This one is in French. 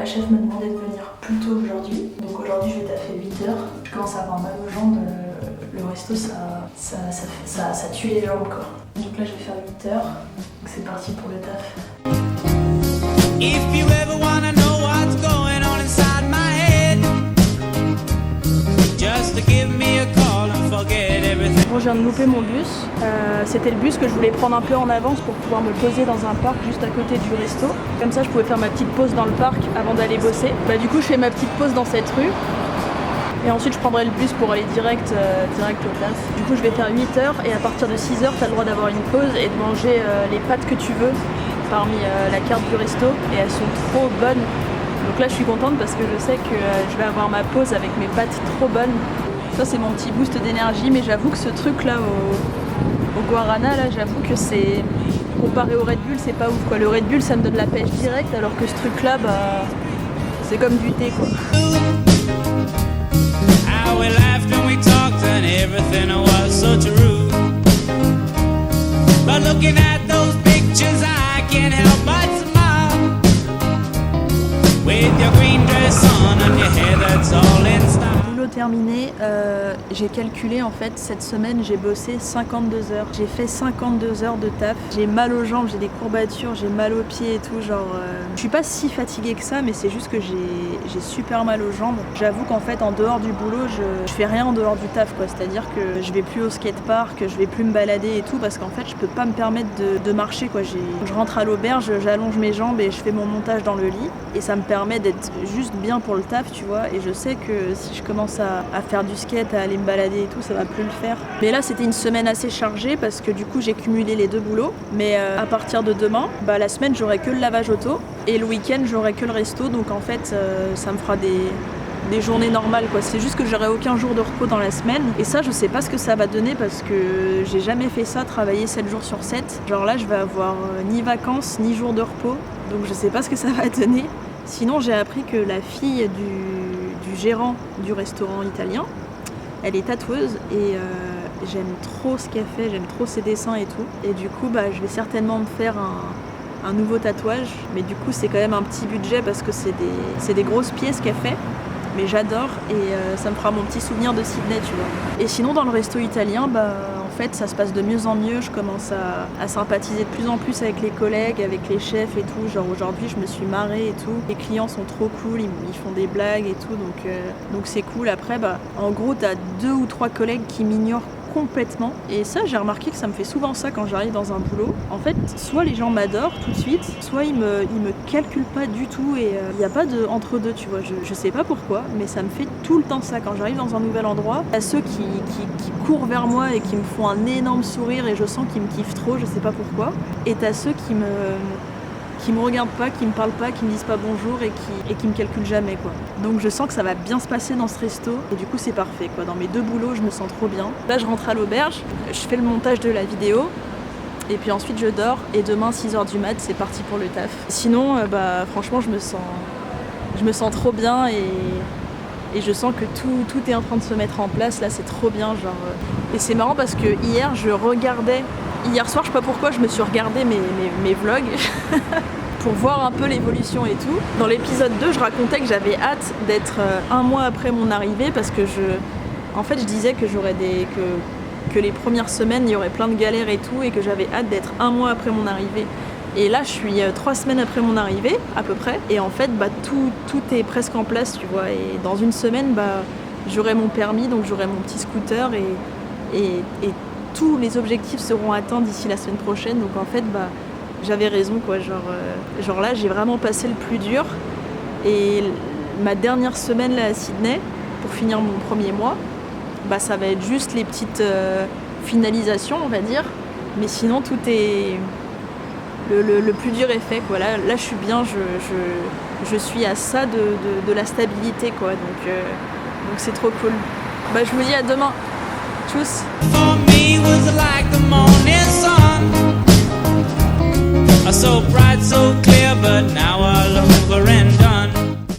ma chef m'a demandé de venir plus tôt aujourd'hui. Donc aujourd'hui je vais taffer 8 heures. Je commence à avoir mal aux jambes. Le resto ça tue les jambes quoi. Donc là je vais faire 8 heures. Donc c'est parti pour le taf. If you ever wanna know what's going on inside my head, just give me a call and forget everything. Bon, je viens de louper mon bus. C'était le bus que je voulais prendre un peu en avance pour pouvoir me poser dans un parc juste à côté du resto. Comme ça je pouvais faire ma petite pause dans le parc avant d'aller bosser. Du coup je fais ma petite pause dans cette rue. Et ensuite je prendrai le bus pour aller direct au taf. Du coup je vais faire 8 heures et à partir de 6 heures tu as le droit d'avoir une pause et de manger les pâtes que tu veux parmi la carte du resto et elles sont trop bonnes. Donc là je suis contente parce que je sais que je vais avoir ma pause avec mes pâtes trop bonnes. Ça c'est mon petit boost d'énergie, mais j'avoue que ce truc là au guarana là, j'avoue que c'est comparé au Red Bull c'est pas ouf quoi. Le Red Bull ça me donne la pêche directe alors que ce truc là c'est comme du thé quoi. How we laughed and we talked and everything was so true. But looking at those pictures I can't help but smile. With your green dress on and your hair that's all in style. Boulot terminé, j'ai calculé en fait cette semaine j'ai bossé 52 heures. J'ai fait 52 heures de taf. J'ai mal aux jambes, j'ai des courbatures, j'ai mal aux pieds et tout. Je suis pas si fatiguée que ça, mais c'est juste que j'ai super mal aux jambes. J'avoue qu'en fait en dehors du boulot, je fais rien en dehors du taf quoi. C'est-à-dire que je vais plus au skatepark, je vais plus me balader et tout parce qu'en fait je peux pas me permettre de marcher quoi. Je rentre à l'auberge, j'allonge mes jambes et je fais mon montage dans le lit et ça me permet d'être juste bien pour le taf tu vois. Et je sais que si je commence à faire du skate, à aller me balader et tout, ça va plus le faire. Mais là c'était une semaine assez chargée parce que du coup j'ai cumulé les deux boulots. Mais à partir de demain, la semaine j'aurai que le lavage auto et le week-end j'aurai que le resto. Donc en fait ça me fera des journées normales quoi. C'est juste que j'aurai aucun jour de repos dans la semaine. Et ça je sais pas ce que ça va donner parce que j'ai jamais fait ça, travailler 7 jours sur 7. Genre là je vais avoir ni vacances ni jour de repos. Donc je sais pas ce que ça va donner. Sinon j'ai appris que la fille du gérant du restaurant italien, elle est tatoueuse et j'aime trop ce qu'elle fait, j'aime trop ses dessins et tout. Et du coup je vais certainement me faire un nouveau tatouage. Mais du coup c'est quand même un petit budget parce que c'est des grosses pièces qu'elle fait. Mais j'adore et ça me fera mon petit souvenir de Sydney tu vois. Et sinon dans le resto italien, en fait ça se passe de mieux en mieux. Je commence à sympathiser de plus en plus avec les collègues, avec les chefs et tout. Genre aujourd'hui je me suis marrée et tout. Les clients sont trop cool, ils font des blagues et tout. Donc c'est cool. Après en gros t'as 2 ou 3 collègues qui m'ignorent complètement. Et ça j'ai remarqué que ça me fait souvent ça quand j'arrive dans un boulot. En fait soit les gens m'adorent tout de suite, soit ils me calculent pas du tout et il n'y a pas de entre deux tu vois. Je sais pas pourquoi mais ça me fait tout le temps ça quand j'arrive dans un nouvel endroit. Il y a ceux qui courent vers moi et qui me font un énorme sourire et je sens qu'ils me kiffent trop, je sais pas pourquoi. Et t'as ceux qui me regardent pas, qui me parlent pas, qui me disent pas bonjour et qui me calculent jamais quoi. Donc je sens que ça va bien se passer dans ce resto et du coup c'est parfait quoi. Dans mes 2 boulots je me sens trop bien. Là je rentre à l'auberge, je fais le montage de la vidéo et puis ensuite je dors et demain 6h du mat c'est parti pour le taf. Sinon franchement je me sens trop bien et je sens que tout est en train de se mettre en place là, c'est trop bien Et c'est marrant parce que hier soir je sais pas pourquoi je me suis regardé mes vlogs pour voir un peu l'évolution et tout. Dans l'épisode 2 je racontais que j'avais hâte d'être un mois après mon arrivée parce que je disais que que les premières semaines il y aurait plein de galères et tout et que j'avais hâte d'être un mois après mon arrivée. Et là je suis 3 semaines après mon arrivée à peu près et en fait tout est presque en place tu vois. Et dans une semaine j'aurai mon permis donc j'aurai mon petit scooter et tous les objectifs seront atteints d'ici la semaine prochaine. Donc en fait j'avais raison quoi. Genre là j'ai vraiment passé le plus dur et ma dernière semaine là à Sydney pour finir mon premier mois ça va être juste les petites finalisations on va dire. Mais sinon tout est le plus dur est fait quoi. Là je suis bien, je suis à ça de la stabilité quoi. Donc c'est trop cool. Je vous dis à demain. Tchuss. For me was like the morning sun, so bright, so clear, but now all over and